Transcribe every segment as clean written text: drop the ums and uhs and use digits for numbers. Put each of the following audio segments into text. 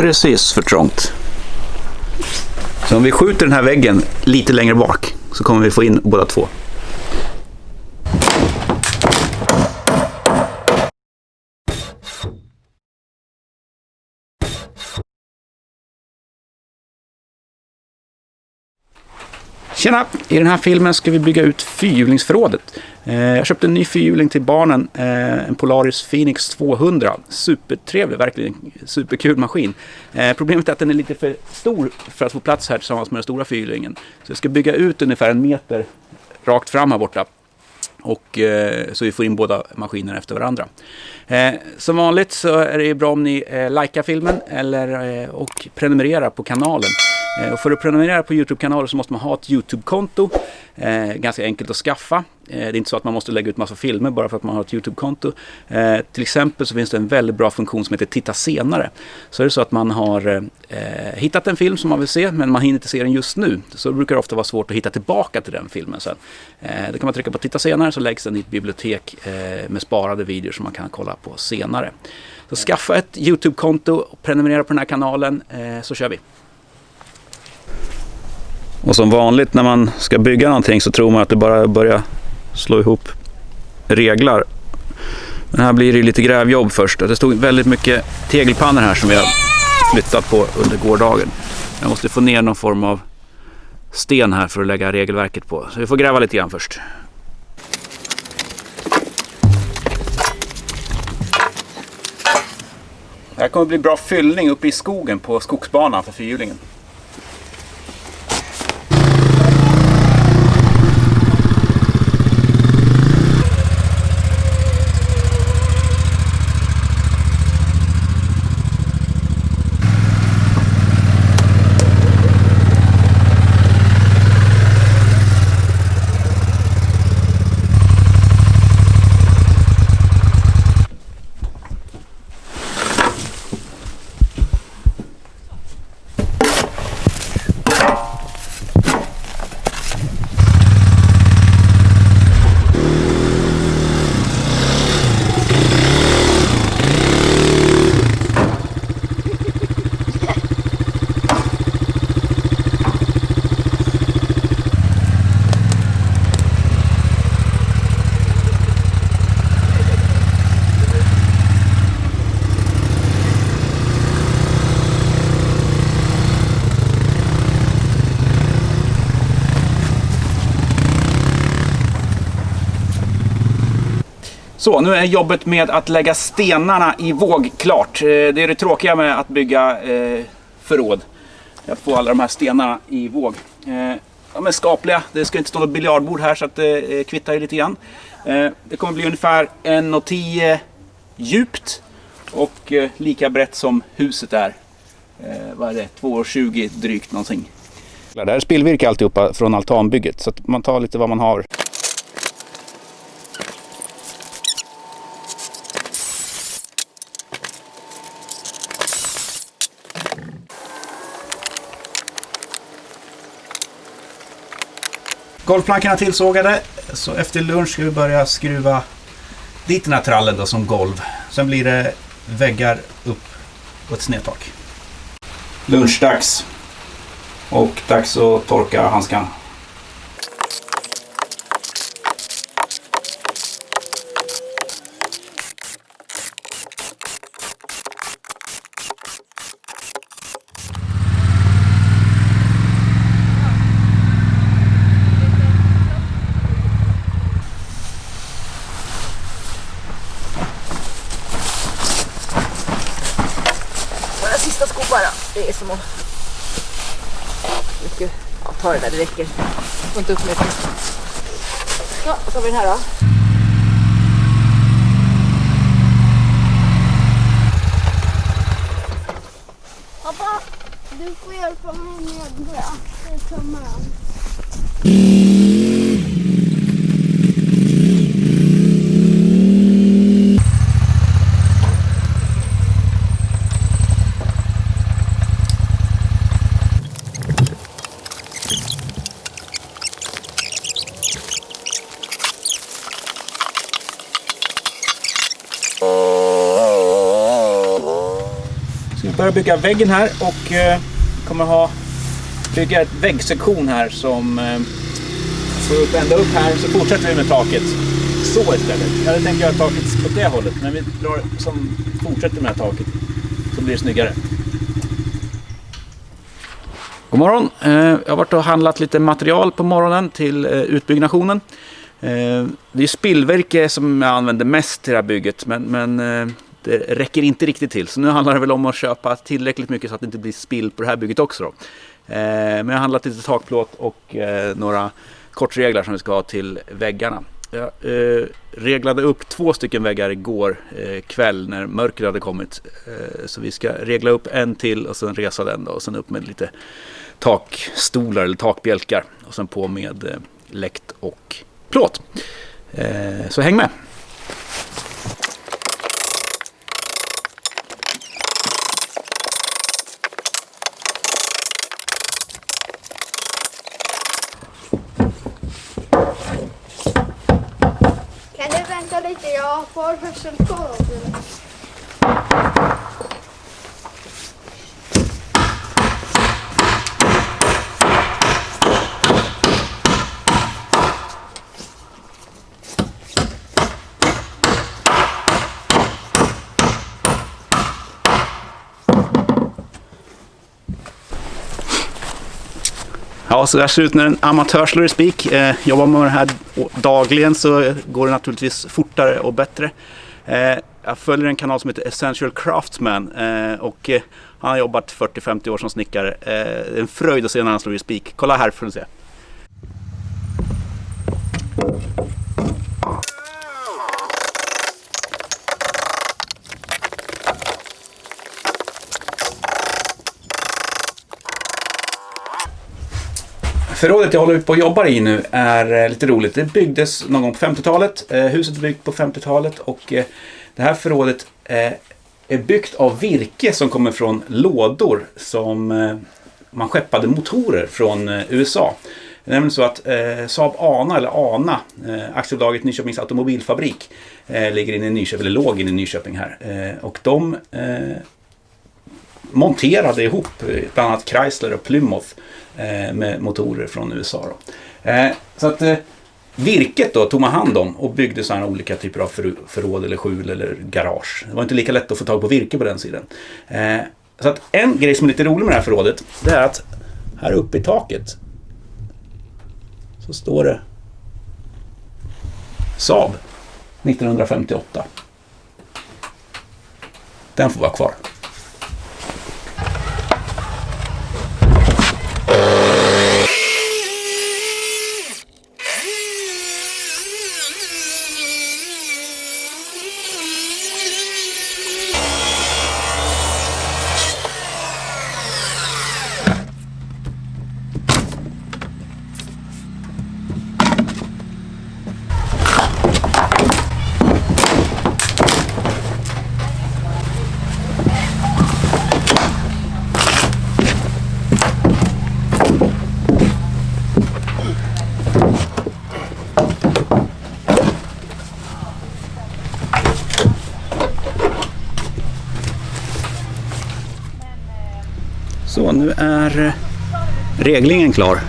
precis för trångt. Så om vi skjuter den här väggen lite längre bak så kommer vi få in båda två. Tjena! I den här filmen ska vi bygga ut fyrhjulingsförrådet. Jag köpte en ny fyrhjuling till barnen, en Polaris Phoenix 200. Supertrevlig, verkligen superkul maskin. Problemet är att den är lite för stor för att få plats här tillsammans med den stora fyrhjulingen. Så jag ska bygga ut ungefär 1 meter rakt fram här borta. Och så vi får in båda maskinerna efter varandra. Som vanligt så är det bra om ni likar filmen och prenumererar på kanalen. Och för att prenumerera på YouTube-kanalen så måste man ha ett YouTube-konto. Ganska enkelt att skaffa. Det är inte så att man måste lägga ut massa filmer bara för att man har ett YouTube-konto. Till exempel så finns det en väldigt bra funktion som heter Titta senare. Så är det så att man har hittat en film som man vill se men man hinner inte se den just nu. Så det brukar ofta vara svårt att hitta tillbaka till den filmen sen. Då kan man trycka på Titta senare så läggs den i ett bibliotek med sparade videor som man kan kolla på senare. Så skaffa ett YouTube-konto och prenumerera på den här kanalen så kör vi. Och som vanligt när man ska bygga någonting så tror man att det bara börjar slå ihop reglar. Men här blir det lite grävjobb först. Det stod väldigt mycket tegelpannor här som vi har flyttat på under gårdagen. Jag måste få ner någon form av sten här för att lägga regelverket på. Så vi får gräva lite grann först. Det här kommer bli bra fyllning uppe i skogen på skogsbanan för fyrhjulingen. Så, nu är jobbet med att lägga stenarna i våg klart. Det är det tråkiga med att bygga förråd. Att få alla de här stenarna i våg. De är skapliga. Det ska inte stå något biljardbord här så att det kvittar lite grann. Det kommer bli ungefär 1,10 djupt och lika brett som huset är. Vad är det? 2,20 drygt någonting. Det här är spillvirke alltihopa från altanbygget så att man tar lite vad man har. Golvplankorna tillsågade, så efter lunch ska vi börja skruva dit den här trallen då som golv. Sen blir det väggar upp på ett snedtak. Lunchdags och dags att torka handskarna. Sista skopar då. Det är som att mycket, ja, ta det där, det räcker. Får inte upp mer. Ja, och så har vi den här då. Pappa, du får hjälpa mig med att tömma den. börja bygga väggen här och kommer bygga ett väggsektion här som får ända upp här, så fortsätter vi med taket så istället. Jag hade tänkt göra taket på det hållet, men vi drar som fortsätter med taket så blir det snyggare. God morgon! Jag har varit och handlat lite material på morgonen till utbyggnationen. Det är spillvirke som jag använder mest till det här bygget, men det räcker inte riktigt till. Så nu handlar det väl om att köpa tillräckligt mycket så att det inte blir spill på det här bygget också då. Men jag har handlat lite takplåt och några kortreglar som vi ska ha till väggarna. Jag reglade upp 2 stycken väggar igår kväll när mörkret hade kommit. Så vi ska regla upp en till och sen resa den då, och sen upp med lite takstolar eller takbjälkar och sen på med läkt och plåt. Så häng med! Kan du vänta lite? Jag får hörselskador. Ja, så där ser ut när en amatör slår i spik. Jobbar man med det här dagligen så går det naturligtvis fortare och bättre. Jag följer en kanal som heter Essential Craftsman och han har jobbat 40-50 år som snickare. Det är en fröjd att se när han slår i spik. Kolla här för att se. Förrådet jag håller på att jobba i nu är lite roligt. Det byggdes någon gång på 50-talet. Huset är byggt på 50-talet och det här förrådet är byggt av virke som kommer från lådor som man skeppade motorer från USA. Det är nämligen så att Saab ANA eller ANA, aktiebolaget Nyköpings automobilfabrik, ligger inne i Nyköping, eller låg inne i Nyköping här. Och de monterade ihop bland annat Chrysler och Plymouth med motorer från USA då. Så att virket då tog man hand om och byggde sådana olika typer av förråd eller skjul eller garage. Det var inte lika lätt att få tag på virke på den sidan. Så att en grej som är lite rolig med det här förrådet, det är att här uppe i taket så står det Saab 1958. Den får vara kvar. Så nu är reglingen klar.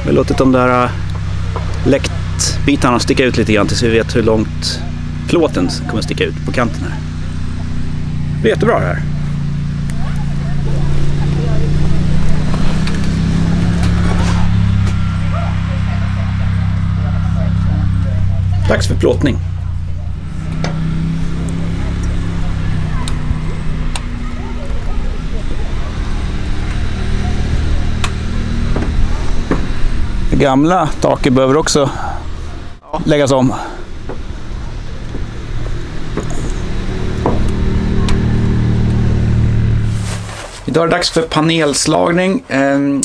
Vi har låtit de där läktbitarna sticka ut lite grann tills vi vet hur långt plåten kommer sticka ut på kanten här. Det är jättebra det här. Dags för plåtning. Det gamla taket behöver också läggas om. Idag är det dags för panelslagning.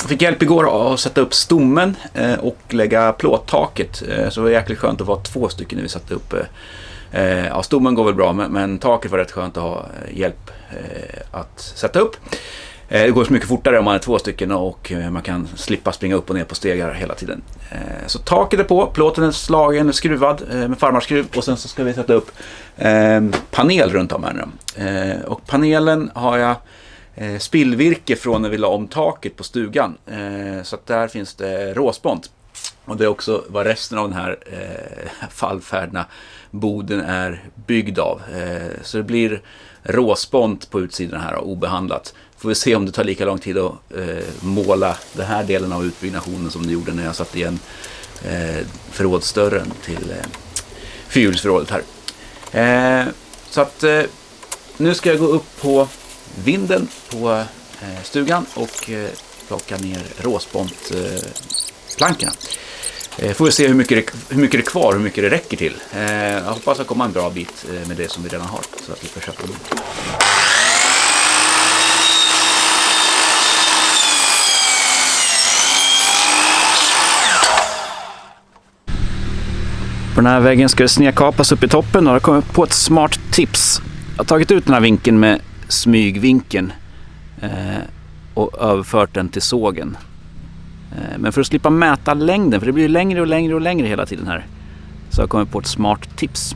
Fick hjälp igår att sätta upp stommen och lägga plåttaket. Så det var jäkligt skönt att vara 2 stycken när vi satte upp. Ja, stommen går väl bra, men taket var rätt skönt att ha hjälp att sätta upp. Det går så mycket fortare om man är 2 stycken och man kan slippa springa upp och ner på stegar hela tiden. Så taket är på, plåten är slagen och skruvad med farmarskruv och sen så ska vi sätta upp panel runt om här nu. Och panelen har jag spillvirke från när vi la om taket på stugan. Så att där finns det råspont. Och det är också vad resten av den här fallfärdna boden är byggd av. Så det blir råspont på utsidan här och obehandlat. Får vi se om det tar lika lång tid att måla den här delen av utbyggnationen som det gjorde när jag satte igen förrådsdörren till fyrhjulsförrådet här. Så att nu ska jag gå upp på vinden på stugan och plocka ner råspontplankorna. Får vi se hur mycket det är kvar, hur mycket det räcker till. Jag hoppas att komma en bra bit med det som vi redan har, så att vi får köpa dem. På den här väggen ska det snedkapas upp i toppen och jag har kommit på ett smart tips. Jag har tagit ut den här vinkeln med smygvinkeln och överfört den till sågen. Men för att slippa mäta längden, för det blir längre och längre och längre hela tiden här, så har jag kommit på ett smart tips.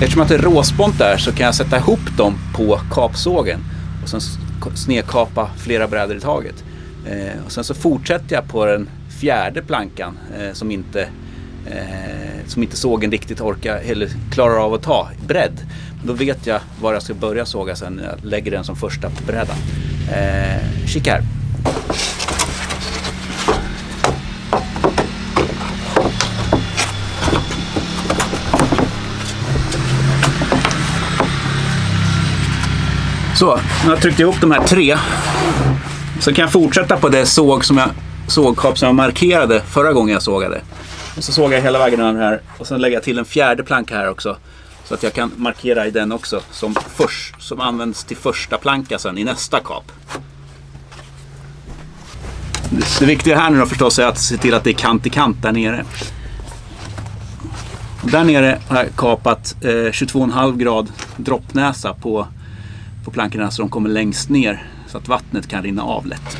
Eftersom att det är råspont där så kan jag sätta ihop dem på kapsågen och sen snedkapa flera brädor i taget. Och sen så fortsätter jag på den fjärde plankan som inte sågen riktigt orkar eller klarar av att ta bredd. Då vet jag var jag ska börja såga sen när jag lägger den som första på brädan. Kika här. Så, nu har jag tryckt ihop de här 3. Så kan jag fortsätta på det sågkap som jag markerade förra gången jag sågade. Och så sågar jag hela vägen den här och sen lägger jag till en fjärde planka här också. Så att jag kan markera i den också som används till första planka sen i nästa kap. Det viktiga här nu då förstås är att se till att det är kant i kant där nere. Där nere har jag kapat 22,5 grad droppnäsa på plankorna så de kommer längst ner så att vattnet kan rinna av lätt.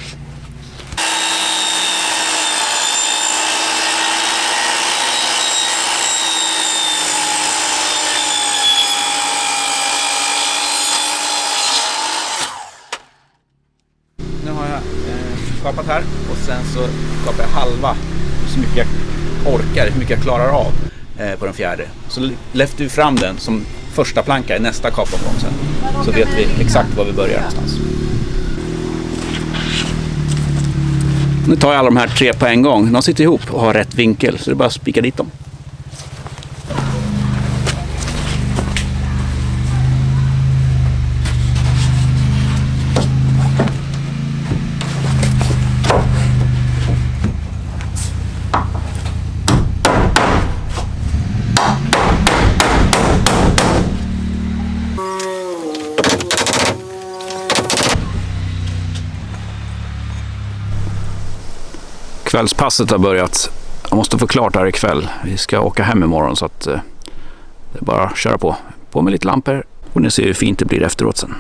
Nu har jag kapat här och sen så kapar jag halva så mycket jag orkar, hur mycket jag klarar av på den fjärde. Så lyfter vi fram den som första planka i nästa kapomgång sen. Så vet vi exakt var vi börjar någonstans. Nu tar jag alla de här 3 på en gång. De sitter ihop och har rätt vinkel så det är bara att spika dit dem. Kvällspasset har börjat. Jag måste få klart här ikväll. Vi ska åka hem imorgon så att det är bara att köra på. På med lite lampor och ni ser hur fint det blir efteråt sen.